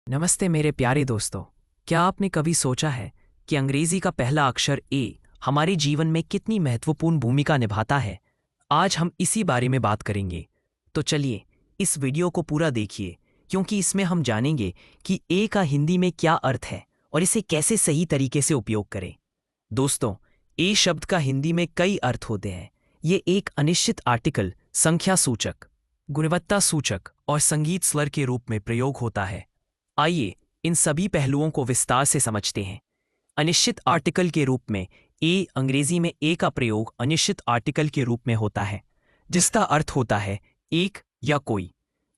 नमस्ते मेरे प्यारे दोस्तों। क्या आपने कभी सोचा है कि अंग्रेजी का पहला अक्षर ए हमारे जीवन में कितनी महत्वपूर्ण भूमिका निभाता है? आज हम इसी बारे में बात करेंगे। तो चलिए इस वीडियो को पूरा देखिए, क्योंकि इसमें हम जानेंगे कि ए का हिंदी में क्या अर्थ है और इसे कैसे सही तरीके से उपयोग करें। दोस्तों, ए शब्द का हिंदी में कई अर्थ होते हैं। ये एक अनिश्चित आर्टिकल, संख्या सूचक, गुणवत्ता सूचक और संगीत स्वर के रूप में प्रयोग होता है। आइए इन सभी पहलुओं को विस्तार से समझते हैं। अनिश्चित आर्टिकल के रूप में ए, अंग्रेजी में ए का प्रयोग अनिश्चित आर्टिकल के रूप में होता है, जिसका अर्थ होता है एक या कोई।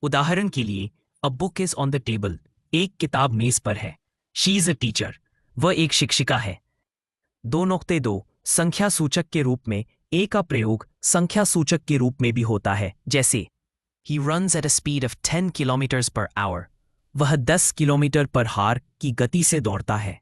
उदाहरण के लिए, a book is on the table, एक किताब मेज पर है। शी इज अ टीचर, वह एक शिक्षिका है। 2.2 संख्या सूचक के रूप में ए का प्रयोग संख्या सूचक के रूप में भी होता है, जैसे he runs at a speed of 10 kilometres per hour, वह 10 किलोमीटर पर हार की गति से दौड़ता है।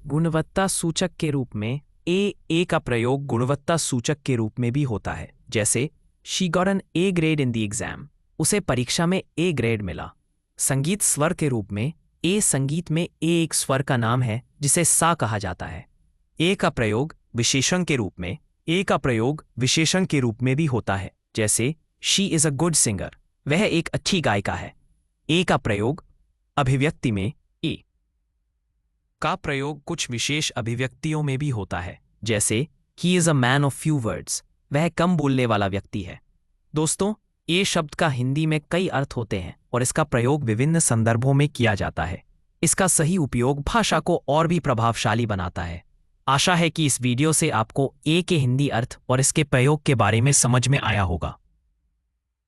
गुणवत्ता सूचक के रूप में ए का प्रयोग गुणवत्ता सूचक के रूप में भी होता है, जैसे she got an A grade in the exam, उसे परीक्षा में ए ग्रेड मिला। संगीत स्वर के रूप में ए, संगीत में ए एक स्वर का नाम है जिसे सा कहा जाता है। ए का प्रयोग विशेषण के रूप में भी होता है, जैसे she is a good singer, वह एक अच्छी गायिका है। ए का प्रयोग अभिव्यक्ति में ए का प्रयोग कुछ विशेष अभिव्यक्तियों में भी होता है, जैसे he is a man of few words, वह कम बोलने वाला व्यक्ति है। दोस्तों, ए शब्द का हिंदी में कई अर्थ होते हैं और इसका प्रयोग विभिन्न संदर्भों में किया जाता है। इसका सही उपयोग भाषा को और भी प्रभावशाली बनाता है। आशा है कि इस वीडियो से आपको ए के हिंदी अर्थ और इसके प्रयोग के बारे में समझ में आया होगा।